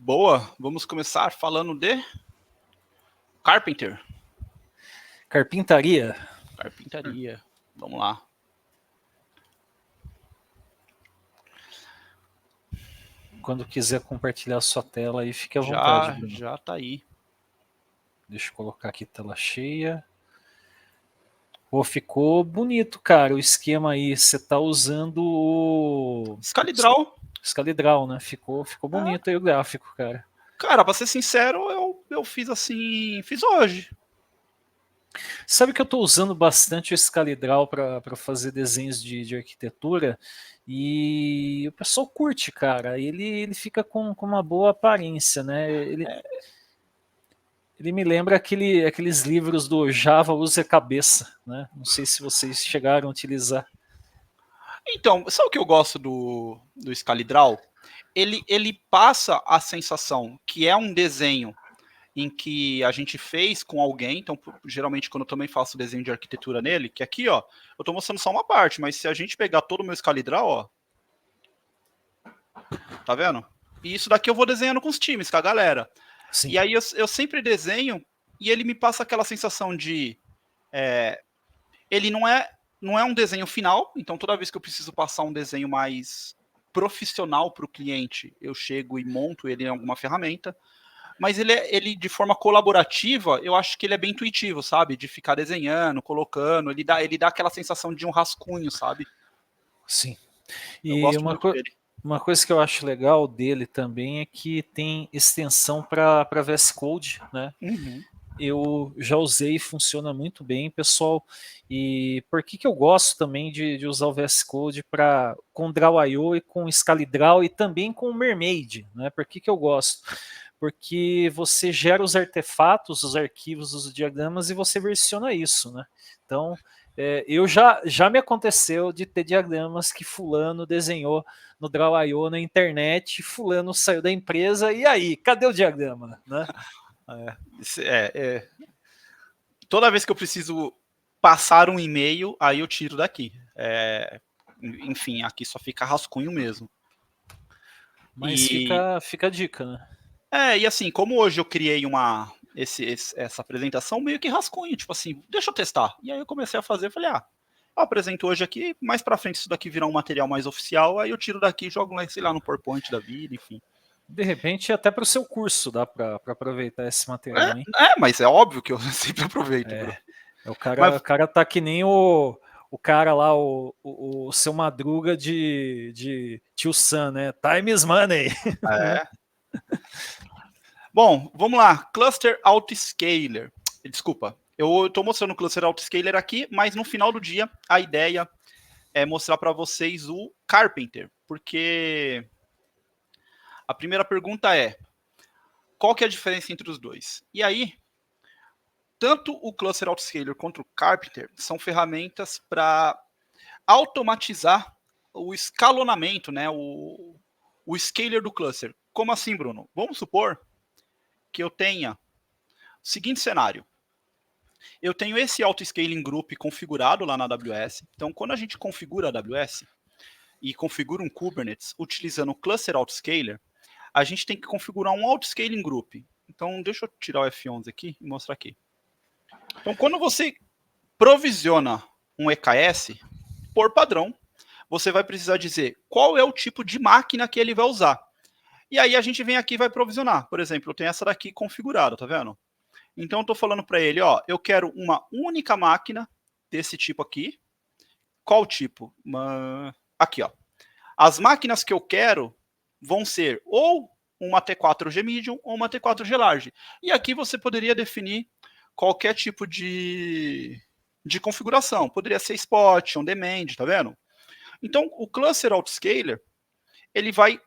Boa, vamos começar falando de Carpenter. Carpintaria. Carpintaria, vamos lá. Quando quiser compartilhar sua tela aí, fique à vontade, Bruno. Já tá aí. Deixa eu colocar aqui tela cheia. Pô, ficou bonito, cara, o esquema aí. Você tá usando o Scalidraw. Scalidraw, né? Ficou bonito aí o gráfico, cara. Cara, pra ser sincero, eu fiz assim, fiz hoje. Sabe que eu estou usando bastante o Scalidraw para fazer desenhos de arquitetura e o pessoal curte, cara. Ele fica com uma boa aparência, né? Ele me lembra aqueles livros do Java Use a Cabeça, né? Não sei se vocês chegaram a utilizar. Então, sabe o que eu gosto do Scalidraw? Ele passa a sensação que é um desenho em que a gente fez com alguém. Então, geralmente, quando eu também faço desenho de arquitetura nele, que aqui, ó, eu tô mostrando só uma parte, mas se a gente pegar todo o meu Scalidraw, ó, tá vendo? E isso daqui eu vou desenhando com os times, com a galera. Sim. E aí eu sempre desenho e ele me passa aquela sensação de... ele não é um desenho final, então toda vez que eu preciso passar um desenho mais profissional para o cliente, eu chego e monto ele em alguma ferramenta. Mas ele, de forma colaborativa, eu acho que ele é bem intuitivo, sabe? De ficar desenhando, colocando, ele dá aquela sensação de um rascunho, sabe? Sim. Eu E gosto muito dele. uma coisa que eu acho legal dele também é que tem extensão para VS Code, né? Uhum. Eu já usei e funciona muito bem, pessoal. E por que eu gosto também de usar o VS Code com Draw.io e com Scalidraw e também com o Mermaid, né? Por que eu gosto? Porque você gera os artefatos, os arquivos, os diagramas e você versiona isso, né? Então, eu já me aconteceu de ter diagramas que fulano desenhou no Draw.io na internet, fulano saiu da empresa, e aí, cadê o diagrama, né? Toda vez que eu preciso passar um e-mail, aí eu tiro daqui. Enfim, aqui só fica rascunho mesmo. Mas fica a dica, né? E assim, como hoje eu criei essa apresentação meio que rascunho, tipo assim, deixa eu testar. E aí eu comecei a fazer, falei, eu apresento hoje aqui, mais pra frente isso daqui virar um material mais oficial, aí eu tiro daqui e jogo, sei lá, no PowerPoint da vida, enfim. De repente, até para o seu curso dá para aproveitar esse material, hein? Mas é óbvio que eu sempre aproveito, bro. O Mas, cara tá que nem o cara lá, o seu Madruga de Tio Sam, né? Time is money. Bom, vamos lá. Cluster Autoscaler. Desculpa, eu estou mostrando o Cluster Autoscaler aqui, mas no final do dia a ideia é mostrar para vocês o Carpenter, porque a primeira pergunta é: qual que é a diferença entre os dois? E aí, tanto o Cluster Autoscaler quanto o Carpenter são ferramentas para automatizar o escalonamento, né, o scaler do cluster. Como assim, Bruno? Vamos supor que eu tenha o seguinte cenário. Eu tenho esse auto-scaling group configurado lá na AWS. Então, quando a gente configura a AWS e configura um Kubernetes utilizando o Cluster Autoscaler, a gente tem que configurar um auto-scaling group. Então, deixa eu tirar o F11 aqui e mostrar aqui. Então, quando você provisiona um EKS, por padrão, você vai precisar dizer qual é o tipo de máquina que ele vai usar. E aí a gente vem aqui e vai provisionar. Por exemplo, eu tenho essa daqui configurada, tá vendo? Então eu estou falando para ele, ó, eu quero uma única máquina desse tipo aqui. Qual tipo? Aqui, ó. As máquinas que eu quero vão ser ou uma T4G Medium ou uma T4G Large. E aqui você poderia definir qualquer tipo de configuração. Poderia ser spot, on demand, tá vendo? Então, o Cluster Autoscaler, ele vai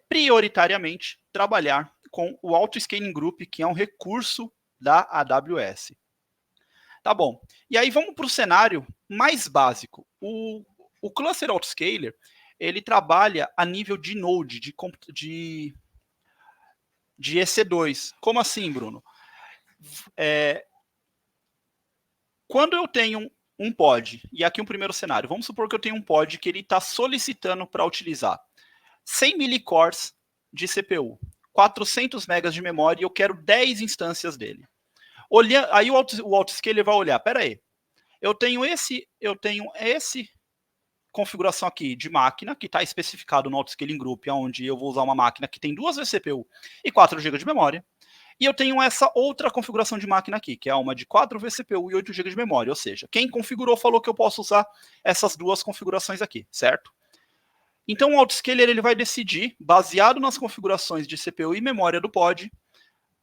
prioritariamente trabalhar com o Autoscaling Group, que é um recurso da AWS. Tá bom. E aí vamos para o cenário mais básico. O Cluster Autoscaler, ele trabalha a nível de node, de EC2. Como assim, Bruno? Quando eu tenho um pod, e aqui um primeiro cenário, vamos supor que eu tenho um pod que ele está solicitando para utilizar 100 milicores de CPU, 400 megas de memória e eu quero 10 instâncias dele. Aí o autoscaler vai olhar, pera aí, eu tenho esse configuração aqui de máquina, que está especificado no autoscaling group, onde eu vou usar uma máquina que tem 2 vCPU e 4 GB de memória. E eu tenho essa outra configuração de máquina aqui, que é uma de 4 vCPU e 8 GB de memória. Ou seja, quem configurou falou que eu posso usar essas duas configurações aqui, certo? Então o autoscaler ele vai decidir, baseado nas configurações de CPU e memória do pod,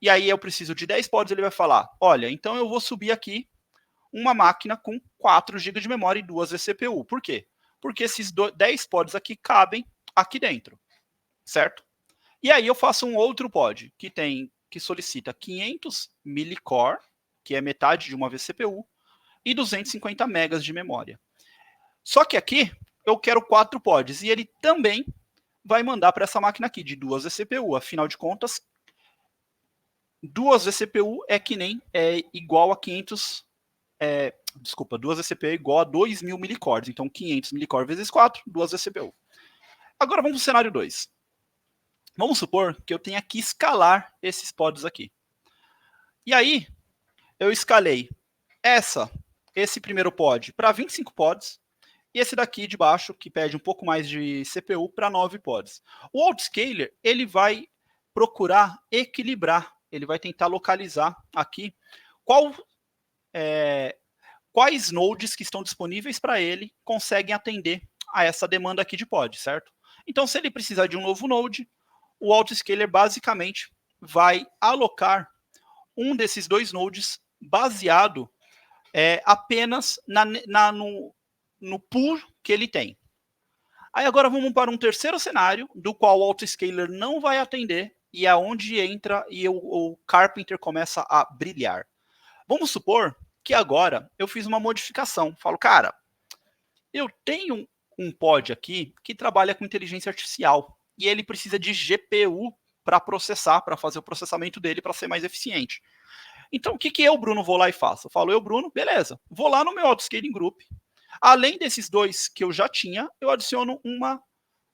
e aí eu preciso de 10 pods, ele vai falar, olha, então eu vou subir aqui uma máquina com 4 GB de memória e 2 vCPU. Por quê? Porque esses 10 pods aqui cabem aqui dentro, certo? E aí eu faço um outro pod que solicita 500 millicore, que é metade de uma vCPU, e 250 megas de memória. Só que aqui eu quero 4 pods e ele também vai mandar para essa máquina aqui de 2 vCPU. Afinal de contas, 2 vCPU é igual a 500. Desculpa, 2 vCPU é igual a 2.000 millicores. Então 500 millicores vezes 4, 2 vCPU. Agora vamos para o cenário 2. Vamos supor que eu tenha que escalar esses pods aqui. E aí, eu escalei esse primeiro pod para 25 pods, e esse daqui de baixo, que pede um pouco mais de CPU, para 9 pods. O autoscaler, ele vai procurar equilibrar, ele vai tentar localizar aqui quais nodes que estão disponíveis para ele conseguem atender a essa demanda aqui de pod, certo? Então, se ele precisar de um novo node, o autoscaler basicamente vai alocar um desses 2 nodes baseado apenas no pool que ele tem. Aí agora vamos para um terceiro cenário, do qual o autoscaler não vai atender, e é onde entra e o Carpenter começa a brilhar. Vamos supor que agora eu fiz uma modificação. Falo, cara, eu tenho um pod aqui que trabalha com inteligência artificial, e ele precisa de GPU para processar, para fazer o processamento dele para ser mais eficiente. Então, o que eu, Bruno, vou lá e faço? Eu falo, eu, Bruno, beleza, vou lá no meu autoscaling group. Além desses 2 que eu já tinha, eu adiciono uma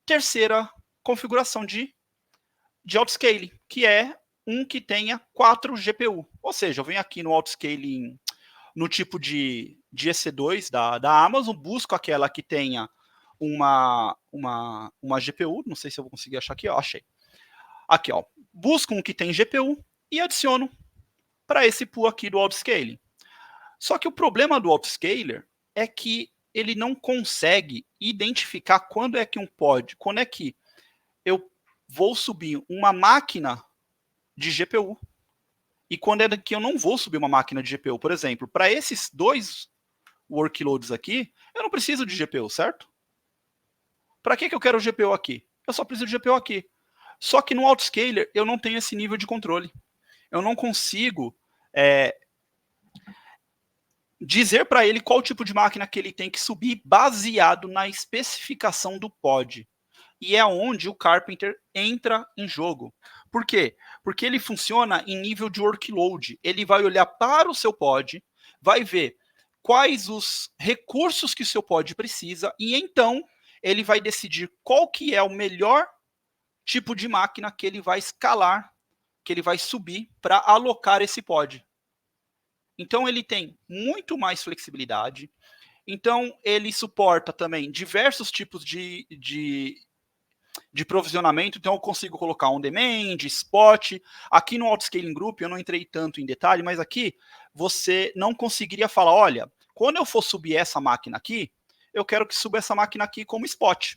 terceira configuração de autoscaling, que é um que tenha 4 GPU. Ou seja, eu venho aqui no autoscaling, no tipo de EC2 da Amazon, busco aquela que tenha uma GPU, não sei se eu vou conseguir achar aqui, ó, achei. Aqui, ó, busco um que tem GPU e adiciono para esse pool aqui do autoscaling. Só que o problema do autoscaler é que ele não consegue identificar quando é que quando é que eu vou subir uma máquina de GPU e quando é que eu não vou subir uma máquina de GPU. Por exemplo, para esses 2 workloads aqui, eu não preciso de GPU, certo? Para que eu quero GPU aqui? Eu só preciso de GPU aqui. Só que no autoscaler eu não tenho esse nível de controle. Eu não consigo dizer para ele qual tipo de máquina que ele tem que subir baseado na especificação do pod. E é onde o Carpenter entra em jogo. Por quê? Porque ele funciona em nível de workload. Ele vai olhar para o seu pod, vai ver quais os recursos que o seu pod precisa e então ele vai decidir qual que é o melhor tipo de máquina que ele vai escalar, que ele vai subir para alocar esse pod. Então ele tem muito mais flexibilidade. Então ele suporta também diversos tipos de provisionamento. Então eu consigo colocar on-demand, spot. Aqui no Autoscaling Group eu não entrei tanto em detalhe, mas aqui você não conseguiria falar, olha, quando eu for subir essa máquina aqui, eu quero que suba essa máquina aqui como spot.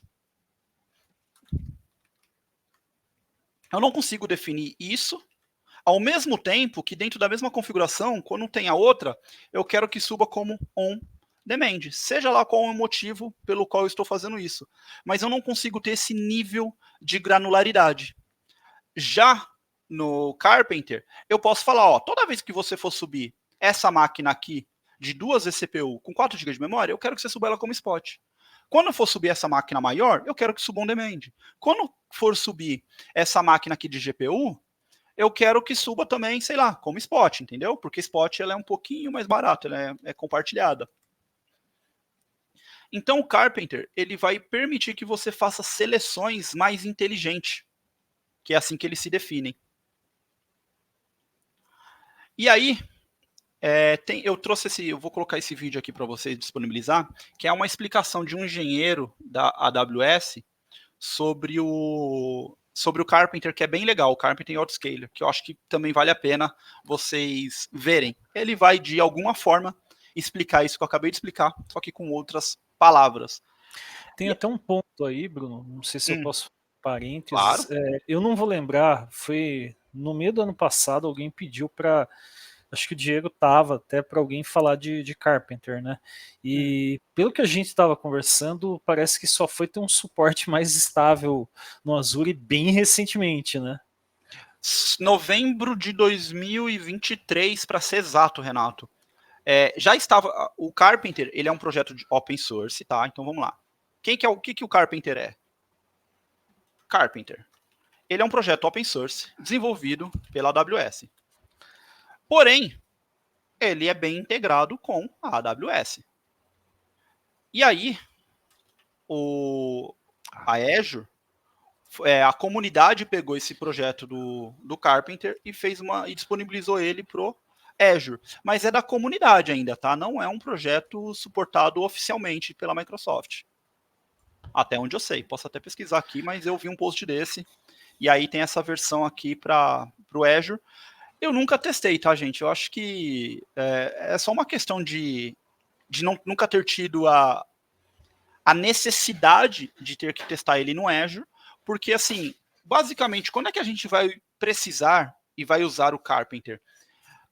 Eu não consigo definir isso. Ao mesmo tempo que dentro da mesma configuração, quando tem a outra, eu quero que suba como on-demand. Seja lá qual é o motivo pelo qual eu estou fazendo isso. Mas eu não consigo ter esse nível de granularidade. Já no Carpenter, eu posso falar, ó, toda vez que você for subir essa máquina aqui de 2 vCPU com 4 GB de memória, eu quero que você suba ela como spot. Quando eu for subir essa máquina maior, eu quero que suba on-demand. Quando for subir essa máquina aqui de GPU, eu quero que suba também, sei lá, como spot, entendeu? Porque spot ela é um pouquinho mais barato, ela é compartilhada. Então o Carpenter ele vai permitir que você faça seleções mais inteligentes. que é assim que eles se definem. E aí, eu trouxe eu vou colocar esse vídeo aqui para vocês disponibilizar, que é uma explicação de um engenheiro da AWS sobre o Carpenter, que é bem legal, o Carpenter Autoscaler, que eu acho que também vale a pena vocês verem. Ele vai, de alguma forma, explicar isso que eu acabei de explicar, só que com outras palavras. Tem até um ponto aí, Bruno, não sei se eu posso Claro. parênteses, eu não vou lembrar, foi no meio do ano passado, alguém pediu para, acho que o Diego tava até para alguém falar de Carpenter, né? E pelo que a gente estava conversando, parece que só foi ter um suporte mais estável no Azure bem recentemente, né? Novembro de 2023, para ser exato, Renato. Já estava. O Carpenter, ele é um projeto de open source, tá? Então vamos lá. O que o Carpenter é? Carpenter. Ele é um projeto open source desenvolvido pela AWS. Porém, ele é bem integrado com a AWS. E aí, a Azure, a comunidade pegou esse projeto do Carpenter e e disponibilizou ele pro Azure. Mas é da comunidade ainda, tá? Não é um projeto suportado oficialmente pela Microsoft. Até onde eu sei. Posso até pesquisar aqui, mas eu vi um post desse. E aí tem essa versão aqui para o Azure. Eu nunca testei, tá, gente? Eu acho que é só uma questão de nunca ter tido a necessidade de ter que testar ele no Azure, porque, assim, basicamente, quando é que a gente vai precisar e vai usar o Carpenter?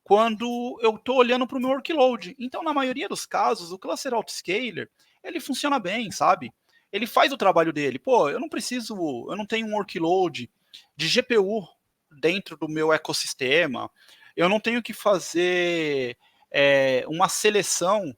Quando eu estou olhando para o meu workload. Então, na maioria dos casos, o Cluster Autoscaler, ele funciona bem, sabe? Ele faz o trabalho dele. Pô, eu não tenho um workload de GPU dentro do meu ecossistema, eu não tenho que fazer uma seleção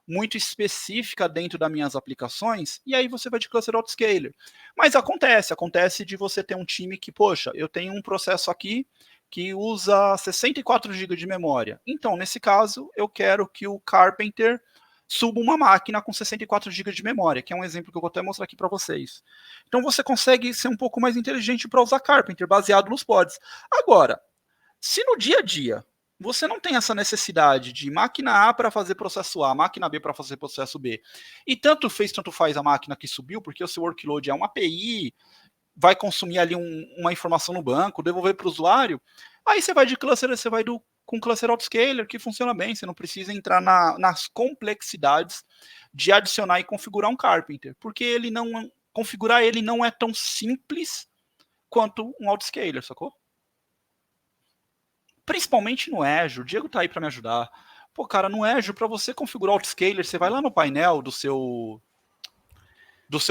muito específica dentro das minhas aplicações, e aí você vai de Cluster Autoscaler. Mas acontece de você ter um time que, poxa, eu tenho um processo aqui que usa 64 GB de memória. Então, nesse caso, eu quero que o Carpenter suba uma máquina com 64 GB de memória, que é um exemplo que eu vou até mostrar aqui para vocês. Então, você consegue ser um pouco mais inteligente para usar Carpenter, baseado nos pods. Agora, se no dia a dia você não tem essa necessidade de máquina A para fazer processo A, máquina B para fazer processo B, e tanto fez, tanto faz a máquina que subiu, porque o seu workload é uma API, vai consumir ali uma informação no banco, devolver para o usuário, aí você vai de cluster, você vai com cluster autoscaler, que funciona bem, você não precisa entrar nas complexidades de adicionar e configurar um Carpenter, porque configurar ele não é tão simples quanto um autoscaler, sacou? Principalmente no Azure, o Diego tá aí para me ajudar. Pô, cara, no Azure, para você configurar o autoscaler, você vai lá no painel do seu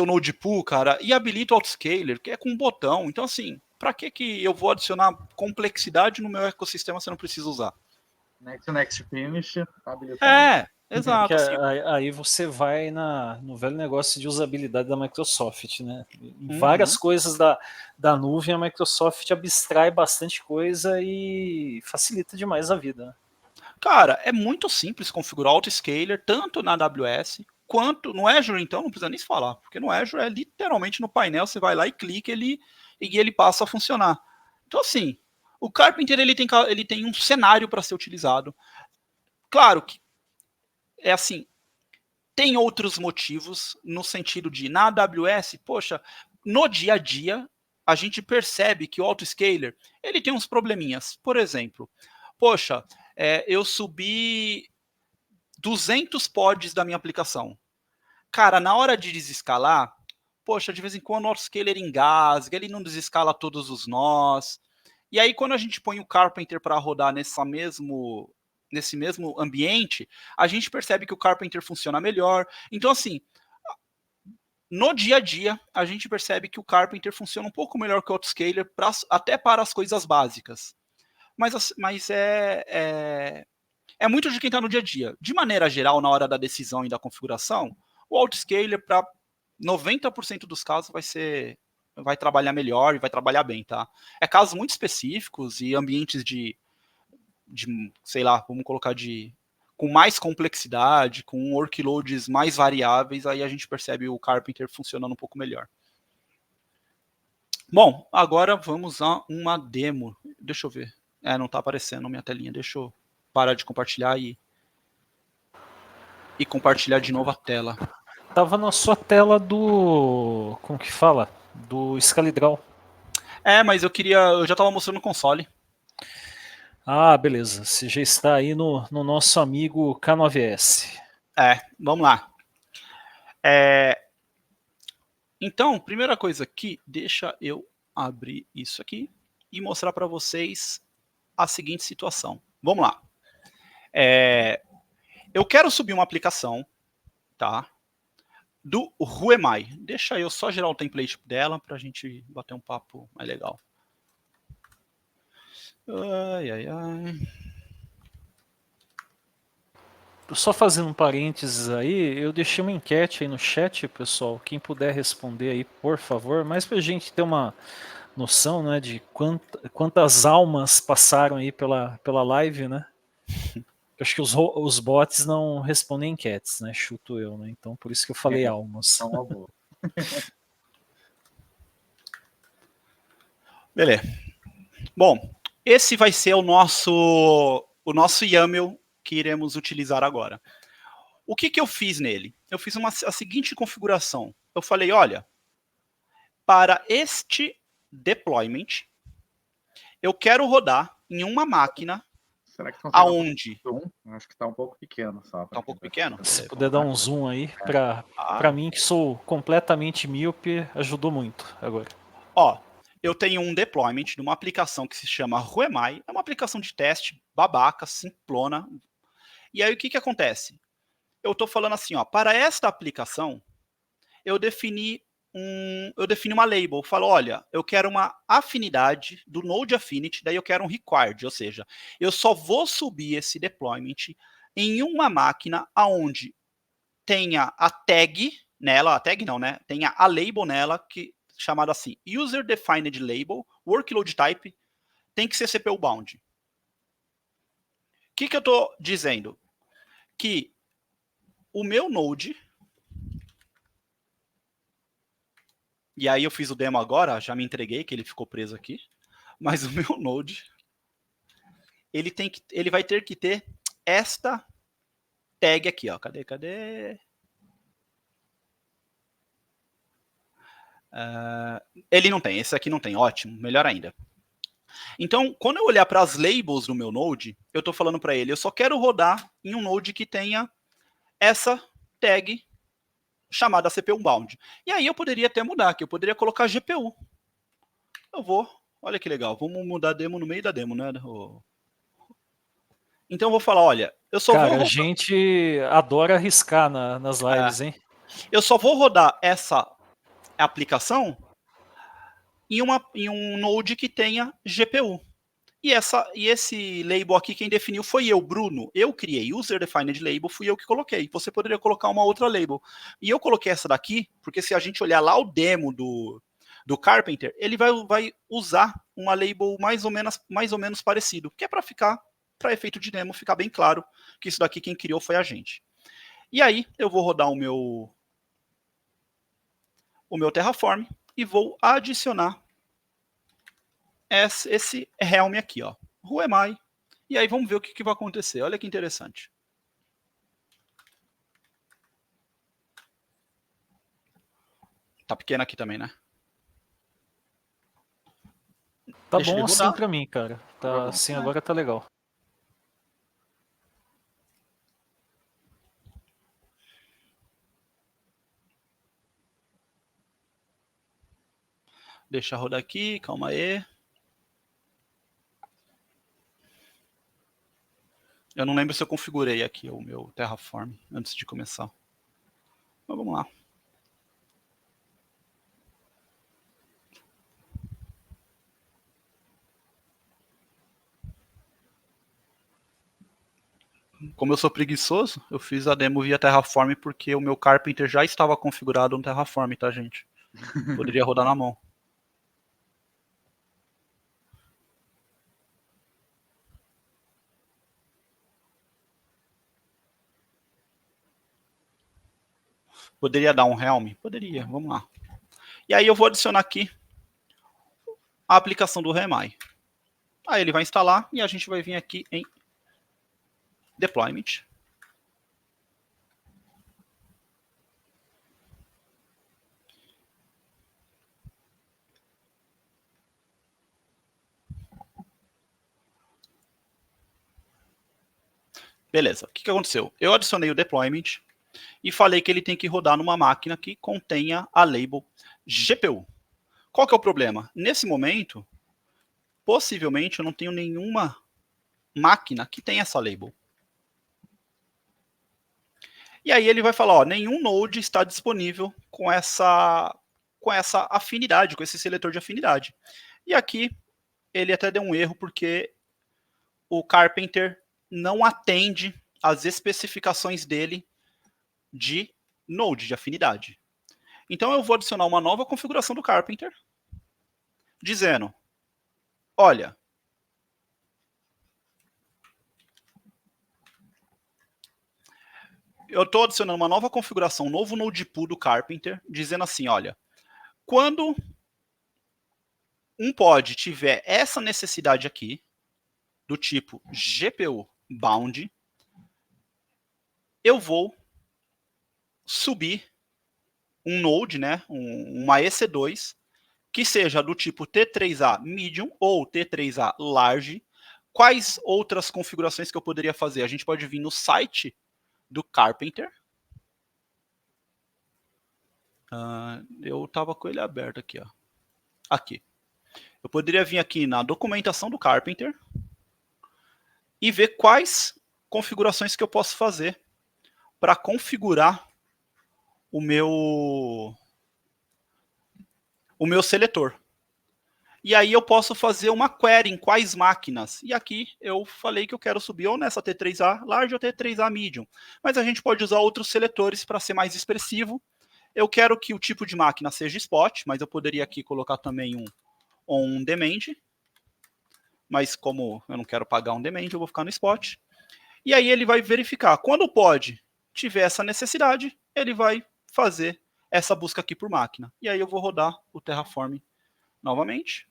node pool, cara, e habilita o autoscaler, que é com um botão. Então, assim, para que eu vou adicionar complexidade no meu ecossistema se eu não preciso usar? Next finish, habilitar. Exato. Assim. Aí você vai no velho negócio de usabilidade da Microsoft, né? Em várias coisas da nuvem, a Microsoft abstrai bastante coisa e facilita demais a vida. Né? Cara, é muito simples configurar o autoscaler, tanto na AWS quanto no Azure, então, não precisa nem se falar, porque no Azure é literalmente no painel, você vai lá e clica e ele passa a funcionar. Então, assim, o Carpenter ele tem um cenário para ser utilizado. Claro que é assim, tem outros motivos no sentido de na AWS, poxa, no dia a dia a gente percebe que o autoscaler ele tem uns probleminhas. Por exemplo, poxa, eu subi 200 pods da minha aplicação. Cara, na hora de desescalar, poxa, de vez em quando o autoscaler engasga, ele não desescala todos os nós. E aí, quando a gente põe o Carpenter para rodar nesse mesmo ambiente, a gente percebe que o Carpenter funciona melhor. Então, assim, no dia a dia, a gente percebe que o Carpenter funciona um pouco melhor que o autoscaler, até para as coisas básicas. Mas é muito de quem está no dia a dia. De maneira geral, na hora da decisão e da configuração, o autoscaler, para 90% dos casos, vai trabalhar melhor e vai trabalhar bem, tá? É casos muito específicos e ambientes de sei lá, vamos colocar com mais complexidade, com workloads mais variáveis, aí a gente percebe o Carpenter funcionando um pouco melhor. Bom, agora vamos a uma demo. Deixa eu ver. Não tá aparecendo minha telinha. Deixa eu parar de compartilhar e compartilhar de novo a tela. Tava na sua tela do... Como que fala? Do Excalibur. Mas eu já tava mostrando o console. Ah, beleza. Você já está aí no nosso amigo K9S. Vamos lá. Então, primeira coisa aqui, deixa eu abrir isso aqui e mostrar para vocês a seguinte situação. Vamos lá. Eu quero subir uma aplicação, tá? Do Whoemai. Deixa eu só gerar o template dela para a gente bater um papo mais legal. Só fazendo um parênteses aí, eu deixei uma enquete aí no chat, pessoal. Quem puder responder aí, por favor. Mas pra gente ter uma noção, né, de quantas almas passaram aí pela live, né? Eu acho que os bots não respondem enquetes, né? Chuto eu, né? Então por isso que eu falei almas. Então, Beleza. Bom, esse vai ser o nosso YAML que iremos utilizar agora. O que eu fiz nele? Eu fiz a seguinte configuração. Eu falei, olha, para este deployment, eu quero rodar em uma máquina. será que aonde? Acho que está um pouco pequeno. Está um pouco pequeno? Se puder dar um zoom aí, para mim que sou completamente míope, ajudou muito agora. Ó, eu tenho um deployment de uma aplicação que se chama Whoemai. É uma aplicação de teste babaca, simplona. E aí o que acontece? Eu estou falando assim, ó, para esta aplicação, eu defini uma label. Eu falo, olha, eu quero uma afinidade do Node Affinity, daí eu quero um required, ou seja, eu só vou subir esse deployment em uma máquina aonde tenha a tag nela, a tag não, né? Tenha a label nela, que chamada assim, User Defined Label, Workload Type, tem que ser CPU bound. O que eu estou dizendo? Que o meu Node, e aí eu fiz o demo agora, já me entreguei que ele ficou preso aqui, mas o meu Node, ele vai ter que ter esta tag aqui, ó. Cadê? Ele não tem, esse aqui não tem, ótimo, melhor ainda. Então, quando eu olhar para as labels no meu Node, eu estou falando para ele, eu só quero rodar em um Node que tenha essa tag chamada CPU bound. E aí eu poderia até mudar, que eu poderia colocar GPU. Eu vou, olha que legal, vamos mudar a demo no meio da demo, né? Então eu vou falar, olha, eu só Cara, vou rodar... a gente adora arriscar nas lives, hein? Eu só vou rodar essa aplicação em um Node que tenha GPU. E esse label aqui, quem definiu foi eu, Bruno. Eu criei User Defined Label, fui eu que coloquei. Você poderia colocar uma outra label. E eu coloquei essa daqui, porque se a gente olhar lá o demo do Carpenter, ele vai usar uma label mais ou menos parecido, que é para efeito de demo, ficar bem claro que isso daqui quem criou foi a gente. E aí eu vou rodar o meu Terraform e vou adicionar esse Helm aqui, ó. Who am I? E aí vamos ver o que vai acontecer. Olha que interessante. Tá pequeno aqui também, né? Tá bom assim pra mim, cara. Tá assim, agora tá legal. Deixa rodar aqui, calma aí. Eu não lembro se eu configurei aqui o meu Terraform antes de começar. Mas vamos lá. Como eu sou preguiçoso, eu fiz a demo via Terraform porque o meu Carpenter já estava configurado no Terraform, tá, gente? Poderia rodar na mão. Poderia dar um Helm? Poderia, vamos lá. E aí eu vou adicionar aqui a aplicação do Remai. Aí ele vai instalar e a gente vai vir aqui em Deployment. Beleza, o que aconteceu? Eu adicionei o Deployment e falei que ele tem que rodar numa máquina que contenha a label GPU. Qual que é o problema? Nesse momento, possivelmente eu não tenho nenhuma máquina que tenha essa label. E aí ele vai falar, ó, nenhum node está disponível com essa afinidade, com esse seletor de afinidade. E aqui ele até deu um erro porque o Carpenter não atende às especificações dele de node, de afinidade. Então eu vou adicionar uma nova configuração do Carpenter, dizendo, olha, eu estou adicionando uma nova configuração, um novo node pool do Carpenter, dizendo assim, olha, quando um pod tiver essa necessidade aqui, do tipo GPU bound, eu vou subir um node, né, uma EC2, que seja do tipo T3A medium ou T3A large. Quais outras configurações que eu poderia fazer? A gente pode vir no site do Carpenter. Eu estava com ele aberto aqui, ó. Aqui. Eu poderia vir aqui na documentação do Carpenter e ver quais configurações que eu posso fazer para configurar o meu seletor. E aí eu posso fazer uma query em quais máquinas. E aqui eu falei que eu quero subir ou nessa T3A large ou T3A medium. Mas a gente pode usar outros seletores para ser mais expressivo. Eu quero que o tipo de máquina seja spot, mas eu poderia aqui colocar também um on demand. Mas como eu não quero pagar on demand, eu vou ficar no spot. E aí ele vai verificar. Quando o pod tiver essa necessidade, ele vai fazer essa busca aqui por máquina. E aí eu vou rodar o Terraform novamente.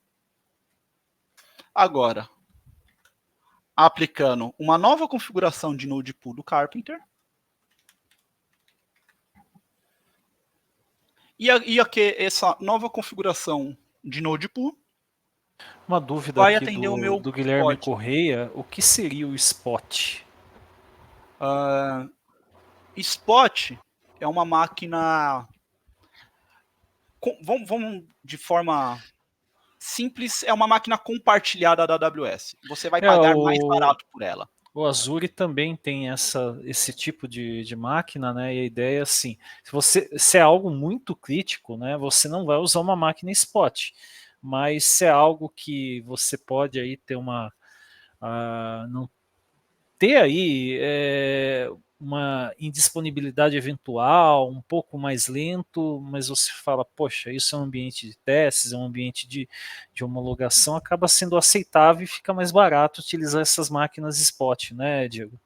Agora, aplicando uma nova configuração de node pool do Carpenter. E aqui, essa nova configuração de node pool Uma dúvida vai aqui atender o meu do Guilherme pod. Correia, o que seria o spot? Spot é uma máquina... Vamos de forma simples, é uma máquina compartilhada da AWS. Você vai pagar mais barato por ela. O Azure também tem esse tipo de máquina, né? E a ideia é assim, se é algo muito crítico, né? Você não vai usar uma máquina spot, mas se é algo que você pode aí ter não ter aí uma indisponibilidade eventual, um pouco mais lento, mas você fala, poxa, isso é um ambiente de testes, é um ambiente de homologação, acaba sendo aceitável e fica mais barato utilizar essas máquinas spot, né, Diego?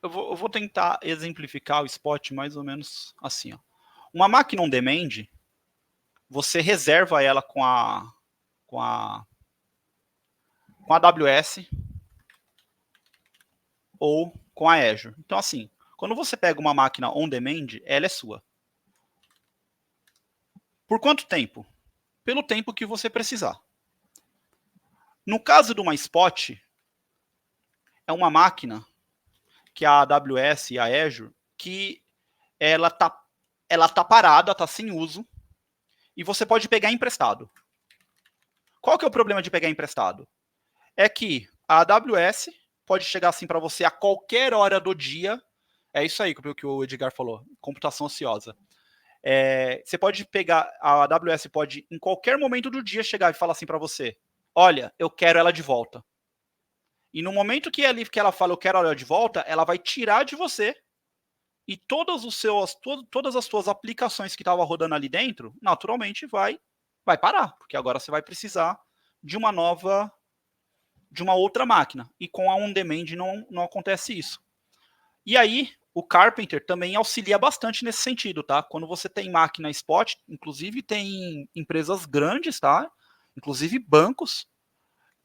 Eu vou tentar exemplificar o spot mais ou menos assim. Ó. Uma máquina on demand, você reserva ela com a AWS ou com a Azure. Então, assim, quando você pega uma máquina on demand, ela é sua. Por quanto tempo? Pelo tempo que você precisar. No caso de uma spot, é uma máquina que a AWS e a Azure, que ela tá parada, tá sem uso, e você pode pegar emprestado. Qual que é o problema de pegar emprestado? É que a AWS pode chegar assim para você a qualquer hora do dia. É isso aí que o Edgar falou, computação ociosa. Você pode pegar, a AWS pode em qualquer momento do dia chegar e falar assim para você, olha, eu quero ela de volta. E no momento que ela fala eu quero ela de volta, ela vai tirar de você e todas as suas aplicações que estavam rodando ali dentro, naturalmente vai parar, porque agora você vai precisar de uma outra máquina. E com a on-demand não acontece isso. E aí, o Carpenter também auxilia bastante nesse sentido, tá? Quando você tem máquina spot, inclusive tem empresas grandes, tá? Inclusive bancos,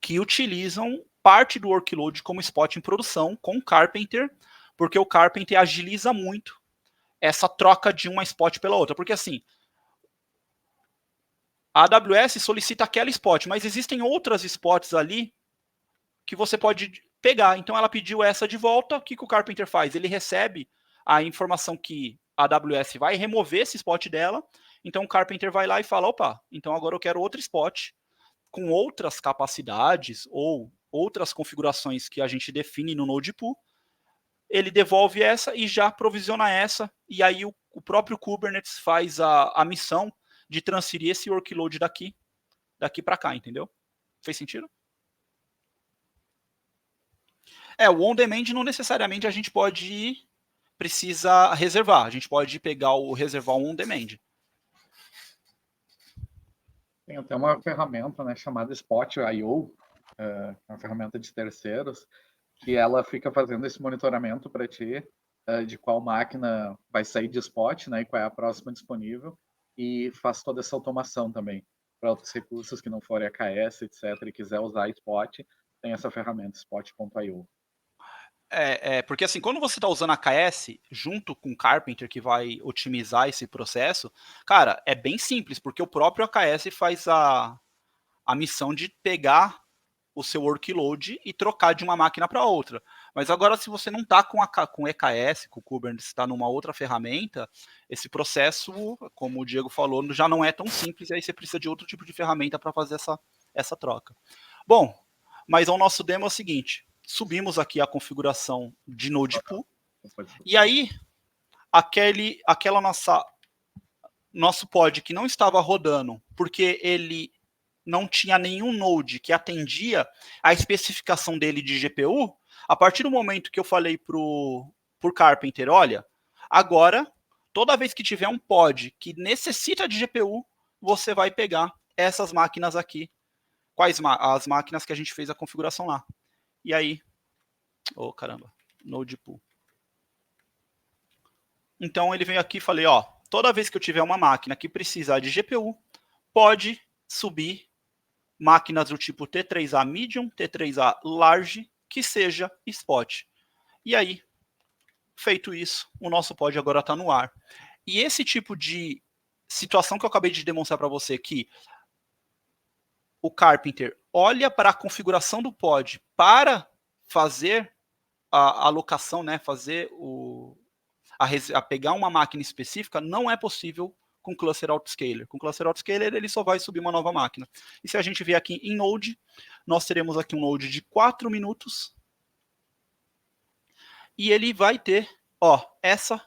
que utilizam parte do workload como spot em produção com o Carpenter, porque o Carpenter agiliza muito essa troca de uma spot pela outra. Porque assim, a AWS solicita aquela spot, mas existem outras spots ali que você pode pegar. Então ela pediu essa de volta, o que o Carpenter faz? Ele recebe a informação que a AWS vai remover esse spot dela, então o Carpenter vai lá e fala, opa, então agora eu quero outro spot com outras capacidades ou outras configurações que a gente define no Node Pool, ele devolve essa e já provisiona essa, e aí o próprio Kubernetes faz a missão de transferir esse workload daqui para cá, entendeu? Fez sentido? O on-demand não necessariamente a gente precisa reservar, a gente pode pegar reservar o on-demand. Tem até uma ferramenta, né, chamada Spot.io, uma ferramenta de terceiros, que ela fica fazendo esse monitoramento para ti de qual máquina vai sair de spot, né, e qual é a próxima disponível, e faz toda essa automação também. Para outros recursos que não forem AKS, etc., e quiser usar Spot, tem essa ferramenta, Spot.io. Porque assim, quando você está usando a AKS junto com o Carpenter, que vai otimizar esse processo, cara, é bem simples, porque o próprio AKS faz a missão de pegar o seu workload e trocar de uma máquina para outra. Mas agora, se você não está com EKS, com o Kubernetes, está numa outra ferramenta, esse processo, como o Diego falou, já não é tão simples, e aí você precisa de outro tipo de ferramenta para fazer essa troca. Bom, mas o nosso demo é o seguinte, subimos aqui a configuração de Node Pool, e aí, aquela nosso pod que não estava rodando, porque ele não tinha nenhum node que atendia a especificação dele de GPU, a partir do momento que eu falei por Carpenter, olha, agora, toda vez que tiver um pod que necessita de GPU, você vai pegar essas máquinas aqui. Quais as máquinas que a gente fez a configuração lá. E aí, caramba, Node Pool. Então ele veio aqui e falei, ó, toda vez que eu tiver uma máquina que precisar de GPU, pode subir máquinas do tipo T3A Medium, T3A Large, que seja Spot. E aí, feito isso, o nosso pod agora está no ar. E esse tipo de situação que eu acabei de demonstrar para você, que o Carpenter olha para a configuração do pod para fazer a alocação, né, fazer a pegar uma máquina específica, não é possível com Cluster Autoscaler. Com Cluster Autoscaler, ele só vai subir uma nova máquina. E se a gente vier aqui em Node, nós teremos aqui um Node de 4 minutos. E ele vai ter, essa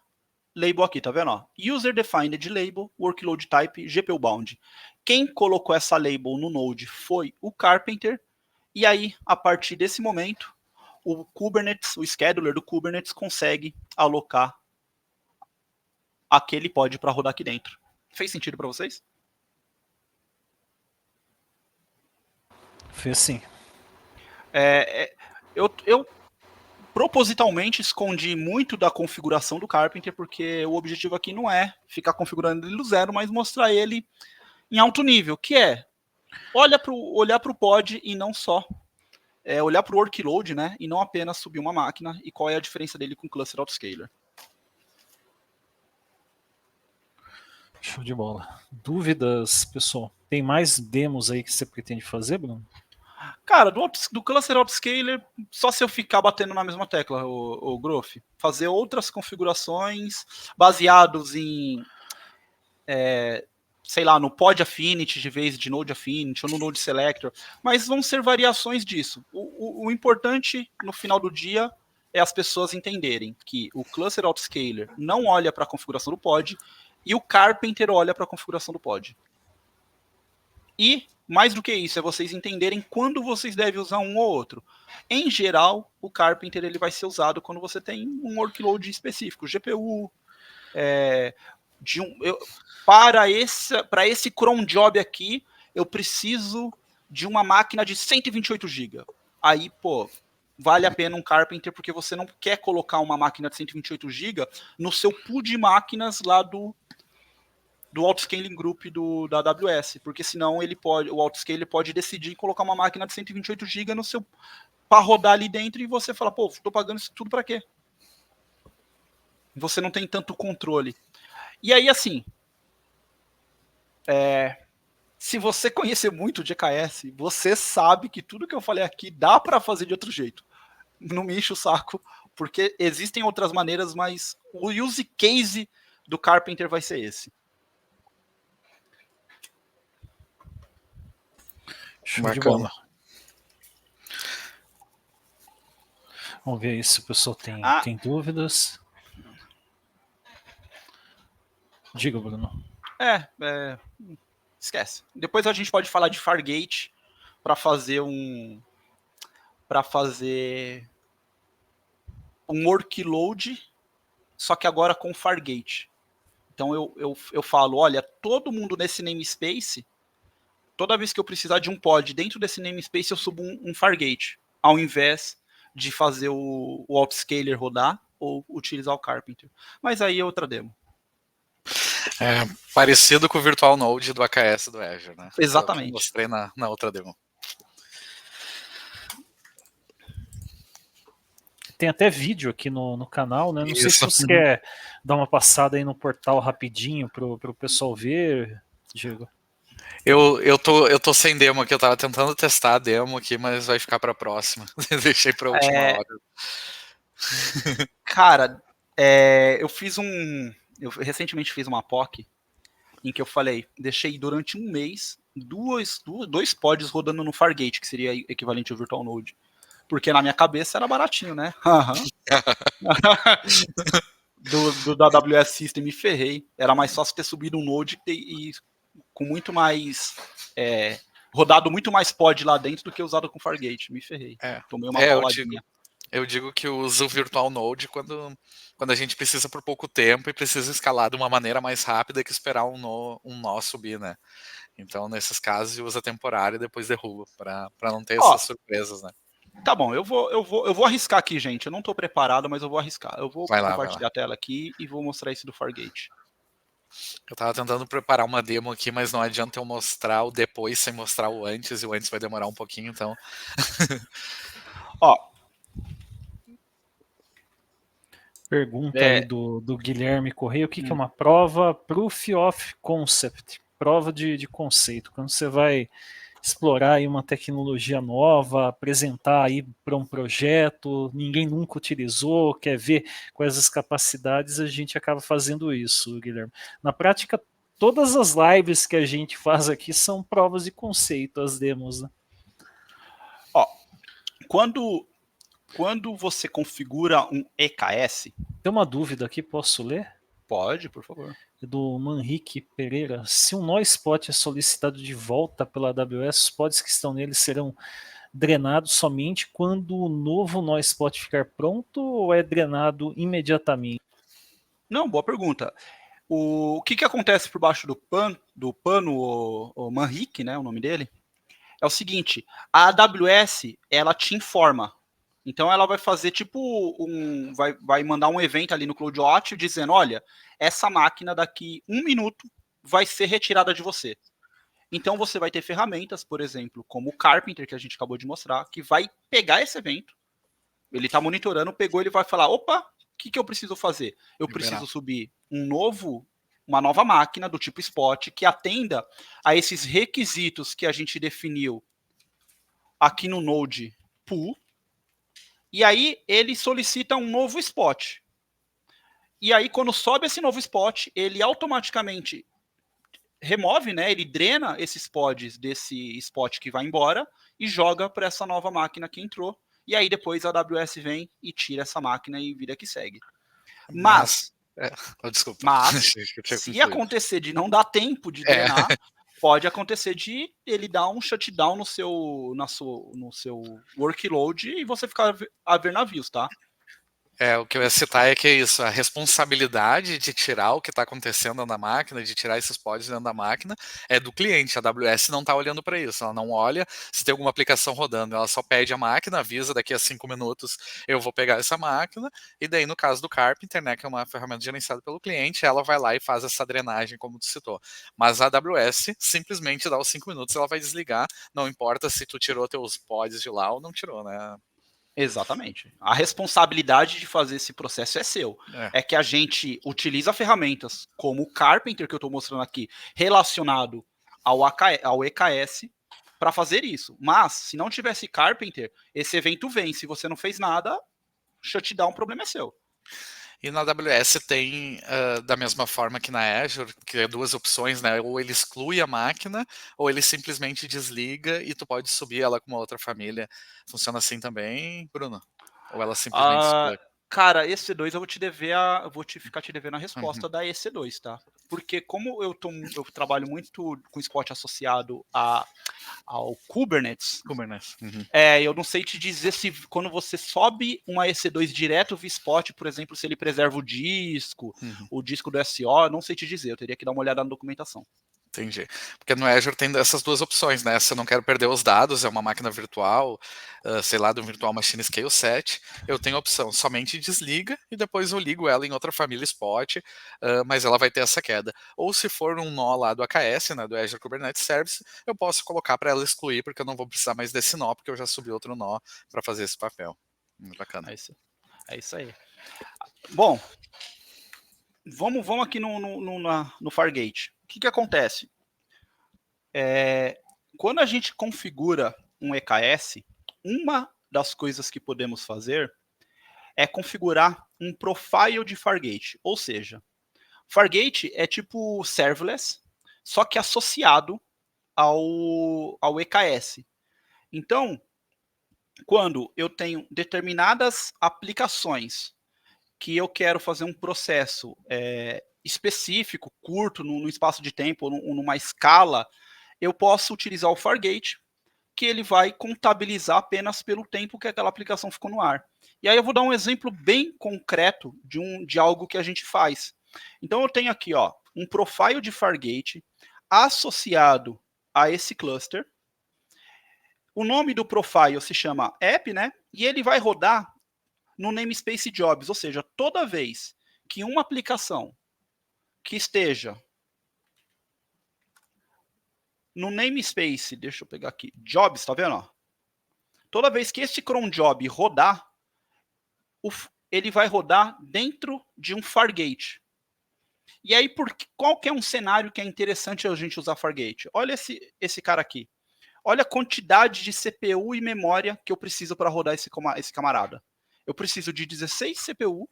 label aqui, tá vendo? User Defined Label, Workload Type, GPU Bound. Quem colocou essa label no Node foi o Carpenter. E aí, a partir desse momento, o Kubernetes, o scheduler do Kubernetes consegue alocar aquele pod para rodar aqui dentro. Fez sentido para vocês? Fez sim. Eu propositalmente escondi muito da configuração do Carpenter, porque o objetivo aqui não é ficar configurando ele do zero, mas mostrar ele em alto nível, que é olhar para o pod e não só olhar para o workload, né, e não apenas subir uma máquina, e qual é a diferença dele com o Cluster Autoscaler. Show de bola. Dúvidas, pessoal? Tem mais demos aí que você pretende fazer, Bruno? Cara, do Cluster Autoscaler, só se eu ficar batendo na mesma tecla, o Groff. Fazer outras configurações baseados em, sei lá, no Pod Affinity de vez de Node Affinity ou no Node Selector, mas vão ser variações disso. O importante, no final do dia, é as pessoas entenderem que o Cluster Autoscaler não olha para a configuração do pod e o Carpenter olha para a configuração do pod. E, mais do que isso, é vocês entenderem quando vocês devem usar um ou outro. Em geral, o Carpenter ele vai ser usado quando você tem um workload específico, GPU, para esse cron job aqui, eu preciso de uma máquina de 128 GB. Aí, vale a pena um Carpenter, porque você não quer colocar uma máquina de 128 GB no seu pool de máquinas lá do Autoscaling Group da AWS, porque senão o Autoscaler pode decidir colocar uma máquina de 128 GB no seu para rodar ali dentro e você fala, pô, tô pagando isso tudo para quê? Você não tem tanto controle. E aí, assim, se você conhecer muito de EKS, você sabe que tudo que eu falei aqui dá para fazer de outro jeito. Não me enche o saco, porque existem outras maneiras, mas o use case do Carpenter vai ser esse. Show de bola. Vamos ver aí se o pessoal tem dúvidas. Diga, Bruno. Esquece. Depois a gente pode falar de Fargate para fazer um workload, só que agora com Fargate. Então eu falo, olha, todo mundo nesse namespace, toda vez que eu precisar de um pod dentro desse namespace, eu subo um Fargate, ao invés de fazer o Autoscaler rodar ou utilizar o Carpenter. Mas aí é outra demo. Parecido com o Virtual Node do AKS do Azure, né? Exatamente. Eu mostrei na outra demo. Tem até vídeo aqui no canal, né? Não sei se você quer dar uma passada aí no portal rapidinho pro pessoal ver, Diego. Eu tô sem demo aqui, eu tava tentando testar a demo aqui, mas vai ficar pra próxima. Deixei pra última hora. Cara, eu recentemente fiz uma POC em que eu falei, deixei durante um mês dois pods rodando no Fargate, que seria equivalente ao Virtual Node. Porque na minha cabeça era baratinho, né? do AWS System me ferrei. Era mais fácil ter subido um Node e com muito mais... rodado muito mais pod lá dentro do que usado com Fargate. Me ferrei. Tomei uma pauladinha. Eu digo que eu uso o Virtual Node quando a gente precisa por pouco tempo e precisa escalar de uma maneira mais rápida que esperar um nó subir, né? Então, nesses casos, eu uso a temporária e depois derrubo, para não ter essas surpresas, né? Tá bom, eu vou arriscar aqui, gente. Eu não tô preparado, mas eu vou arriscar. Eu vou compartilhar a tela aqui e vou mostrar esse do Fargate. Eu tava tentando preparar uma demo aqui, mas não adianta eu mostrar o depois sem mostrar o antes, e o antes vai demorar um pouquinho, então... Pergunta aí do Guilherme Correia, o que é uma prova? Proof of Concept, prova de conceito. Quando você vai explorar aí uma tecnologia nova, apresentar aí para um projeto, ninguém nunca utilizou, quer ver quais as capacidades, a gente acaba fazendo isso, Guilherme. Na prática, todas as lives que a gente faz aqui são provas de conceito, as demos, né? Quando você configura um EKS... Tem uma dúvida aqui, posso ler? Pode, por favor. Do Manrique Pereira. Se um nó spot é solicitado de volta pela AWS, os pods que estão nele serão drenados somente quando o novo nó spot ficar pronto ou é drenado imediatamente? Não, boa pergunta. O que acontece por baixo do pano, o Manrique, né, o nome dele, é o seguinte, a AWS, ela te informa. Então ela vai fazer tipo vai mandar um evento ali no CloudWatch dizendo, olha, essa máquina daqui 1 minuto vai ser retirada de você. Então você vai ter ferramentas, por exemplo, como o Carpenter, que a gente acabou de mostrar, que vai pegar esse evento, ele está monitorando, pegou, ele vai falar, opa, o que eu preciso fazer? Eu preciso subir uma nova máquina do tipo Spot que atenda a esses requisitos que a gente definiu aqui no Node Pool. E aí ele solicita um novo spot. E aí quando sobe esse novo spot, ele automaticamente remove, né? Ele drena esses pods desse spot que vai embora e joga para essa nova máquina que entrou. E aí depois a AWS vem e tira essa máquina e vira que segue. Mas se acontecer de não dar tempo de drenar, pode acontecer de ele dar um shutdown no seu workload e você ficar a ver navios, tá? O que eu ia citar é que é isso, a responsabilidade de tirar o que está acontecendo na máquina, de tirar esses pods dentro da máquina, é do cliente. A AWS não está olhando para isso, ela não olha se tem alguma aplicação rodando, ela só pede a máquina, avisa daqui a 5 minutos eu vou pegar essa máquina, e daí no caso do Carpenter, né, que é uma ferramenta gerenciada pelo cliente, ela vai lá e faz essa drenagem, como tu citou. Mas a AWS simplesmente dá os 5 minutos, ela vai desligar, não importa se tu tirou teus pods de lá ou não tirou, né? Exatamente. A responsabilidade de fazer esse processo é seu. É que a gente utiliza ferramentas como o Carpenter, que eu estou mostrando aqui, relacionado ao EKS, para fazer isso. Mas, se não tivesse Carpenter, esse evento vem. Se você não fez nada, shutdown, o problema é seu. E na AWS tem, da mesma forma que na Azure, que é 2 opções, né? Ou ele exclui a máquina, ou ele simplesmente desliga e tu pode subir ela com uma outra família. Funciona assim também, Bruno? Ou ela simplesmente exclui? Cara, EC2 eu vou te dever vou ficar te devendo a resposta da EC2, tá? Porque como eu trabalho muito com Spot associado ao Kubernetes, eu não sei te dizer se quando você sobe uma EC2 direto via Spot, por exemplo, se ele preserva o disco do SO, eu não sei te dizer, eu teria que dar uma olhada na documentação. Entendi. Porque no Azure tem essas 2 opções, né? Se eu não quero perder os dados, é uma máquina virtual, sei lá, do Virtual Machine Scale 7, eu tenho a opção somente desliga e depois eu ligo ela em outra família Spot, mas ela vai ter essa queda. Ou se for um nó lá do AKS, né, do Azure Kubernetes Service, eu posso colocar para ela excluir, porque eu não vou precisar mais desse nó, porque eu já subi outro nó para fazer esse papel. Muito bacana. É isso aí. Bom, vamos aqui no Fargate. O que acontece? Quando a gente configura um EKS, uma das coisas que podemos fazer é configurar um profile de Fargate. Ou seja, Fargate é tipo serverless, só que associado ao EKS. Então, quando eu tenho determinadas aplicações que eu quero fazer um processo específico, curto, no espaço de tempo, ou numa escala, eu posso utilizar o Fargate, que ele vai contabilizar apenas pelo tempo que aquela aplicação ficou no ar. E aí eu vou dar um exemplo bem concreto de algo que a gente faz. Então eu tenho aqui um profile de Fargate associado a esse cluster. O nome do profile se chama app, né? E ele vai rodar no namespace jobs, ou seja, toda vez que uma aplicação que esteja no namespace, deixa eu pegar aqui, jobs, tá vendo? Toda vez que esse cron job rodar, ele vai rodar dentro de um Fargate. E aí, qual que é um cenário que é interessante a gente usar Fargate? Olha esse cara aqui. Olha a quantidade de CPU e memória que eu preciso para rodar esse camarada. Eu preciso de 16 CPU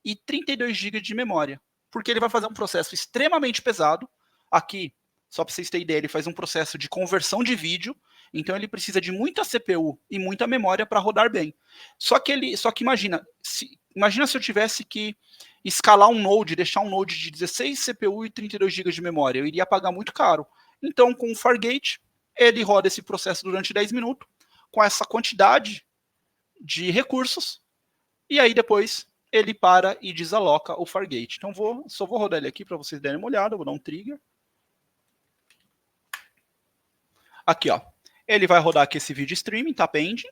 e 32 GB de memória. Porque ele vai fazer um processo extremamente pesado. Aqui, só para vocês terem ideia, ele faz um processo de conversão de vídeo. Então ele precisa de muita CPU e muita memória para rodar bem. Só que imagina se eu tivesse que escalar um node, deixar um node de 16 CPU e 32 GB de memória. Eu iria pagar muito caro. Então, com o Fargate, ele roda esse processo durante 10 minutos, com essa quantidade de recursos, e aí depois ele para e desaloca o Fargate. Então só vou rodar ele aqui para vocês darem uma olhada, vou dar um trigger. Aqui, ele vai rodar aqui esse vídeo streaming, tá pending.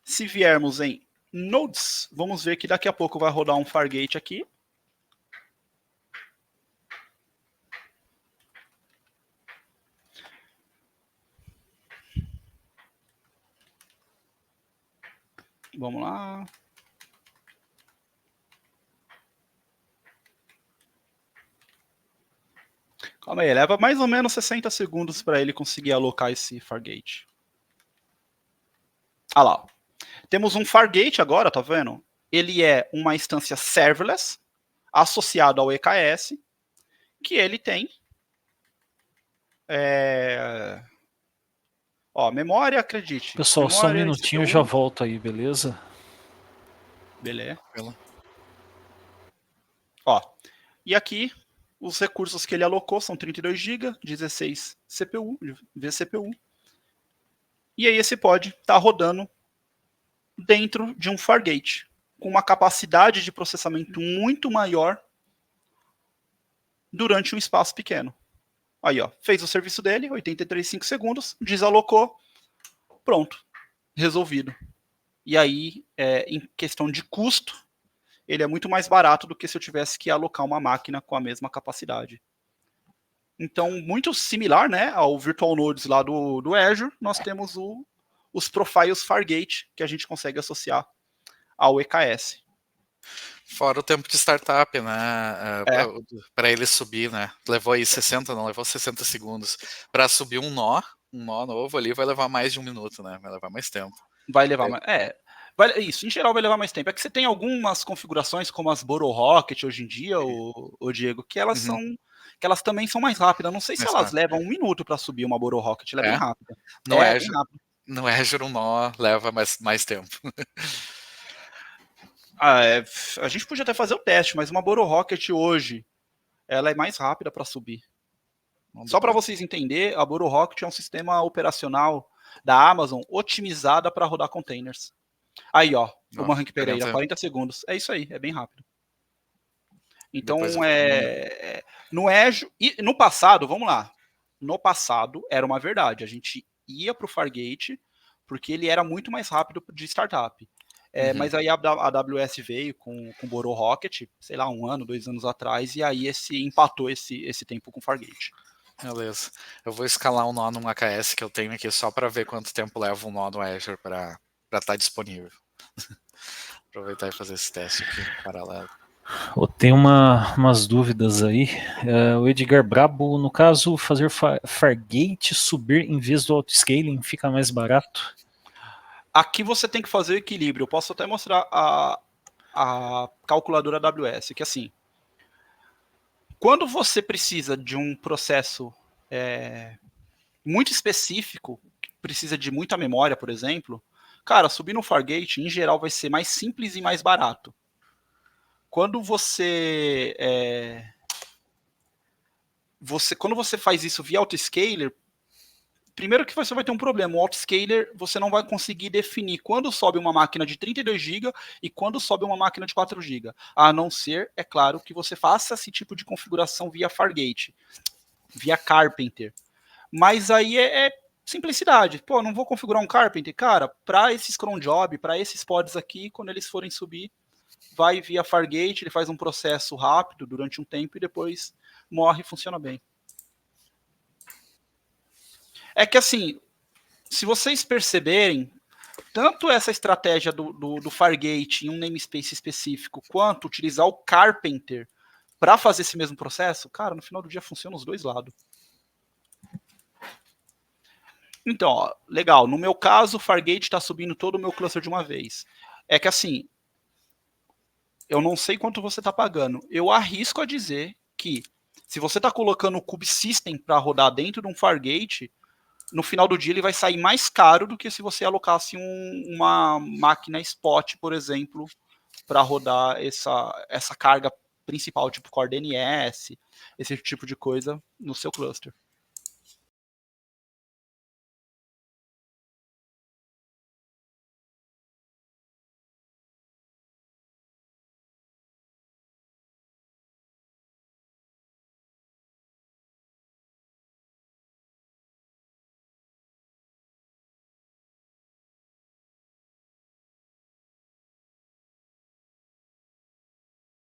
Se viermos em Nodes, vamos ver que daqui a pouco vai rodar um Fargate aqui. Vamos lá. Calma aí, leva mais ou menos 60 segundos para ele conseguir alocar esse Fargate. Ah lá. Temos um Fargate agora, tá vendo? Ele é uma instância serverless associado ao EKS, que ele tem memória, acredite. Pessoal, memória, só um minutinho, eu já volto aí, beleza? Beleza. E aqui, os recursos que ele alocou são 32 GB, 16 CPU, vCPU. E aí esse pod está rodando dentro de um Fargate, com uma capacidade de processamento muito maior durante um espaço pequeno. Aí, ó, fez o serviço dele, 83,5 segundos, desalocou, pronto, resolvido. E aí, em questão de custo, ele é muito mais barato do que se eu tivesse que alocar uma máquina com a mesma capacidade. Então, muito similar, né, ao Virtual Nodes lá do Azure, nós temos os profiles Fargate, que a gente consegue associar ao EKS. Fora o tempo de startup, né? Para ele subir, né? Levou aí 60, não levou 60 segundos. Para subir um nó novo ali vai levar mais de 1 minuto, né? Vai levar mais tempo. Vai levar mais. Isso, em geral vai levar mais tempo. É que você tem algumas configurações, como as Boro Rocket hoje em dia, o Diego, que elas são. Que elas também são mais rápidas. Não sei se elas levam 1 minuto para subir uma Boro Rocket, ela é bem rápida. No Azure um nó leva mais tempo. A gente podia até fazer o teste, mas uma Boro Rocket hoje, ela é mais rápida para subir. Só para vocês entenderem, a Boro Rocket é um sistema operacional da Amazon otimizada para rodar containers. Aí, ó, o Manrank Pereira, 40 segundos. É isso aí, é bem rápido. Então, no Azure, e no passado, vamos lá. No passado, era uma verdade. A gente ia para o Fargate, porque ele era muito mais rápido de startup. Mas aí a AWS veio com o Boro Rocket, sei lá, 1 ano, 2 anos atrás, e aí empatou esse tempo com o Fargate. Beleza. Eu vou escalar um nó num AKS que eu tenho aqui só para ver quanto tempo leva um nó no Azure para estar disponível. Aproveitar e fazer esse teste aqui em paralelo. Tem umas dúvidas aí. O Edgar Brabo, no caso, fazer Fargate subir em vez do autoscaling fica mais barato? Aqui você tem que fazer o equilíbrio. Eu posso até mostrar a calculadora AWS, que assim, quando você precisa de um processo muito específico, que precisa de muita memória, por exemplo, cara, subir no Fargate, em geral, vai ser mais simples e mais barato. Quando quando você faz isso via autoscaler, primeiro que você vai ter um problema. O autoscaler, você não vai conseguir definir quando sobe uma máquina de 32 GB e quando sobe uma máquina de 4 GB. A não ser, é claro, que você faça esse tipo de configuração via Fargate, via Carpenter. Mas aí é simplicidade. Pô, não vou configurar um Carpenter. Cara, para esses cron job, para esses pods aqui, quando eles forem subir, vai via Fargate, ele faz um processo rápido durante um tempo e depois morre e funciona bem. É que assim, se vocês perceberem, tanto essa estratégia do Fargate em um namespace específico, quanto utilizar o Carpenter para fazer esse mesmo processo, cara, no final do dia funciona os dois lados. Então, ó, legal. No meu caso, o Fargate está subindo todo o meu cluster de uma vez. É que assim, eu não sei quanto você está pagando. Eu arrisco a dizer que se você está colocando o Kubesystem para rodar dentro de um Fargate, no final do dia ele vai sair mais caro do que se você alocasse uma máquina spot, por exemplo, para rodar essa carga principal, tipo Core DNS, esse tipo de coisa no seu cluster.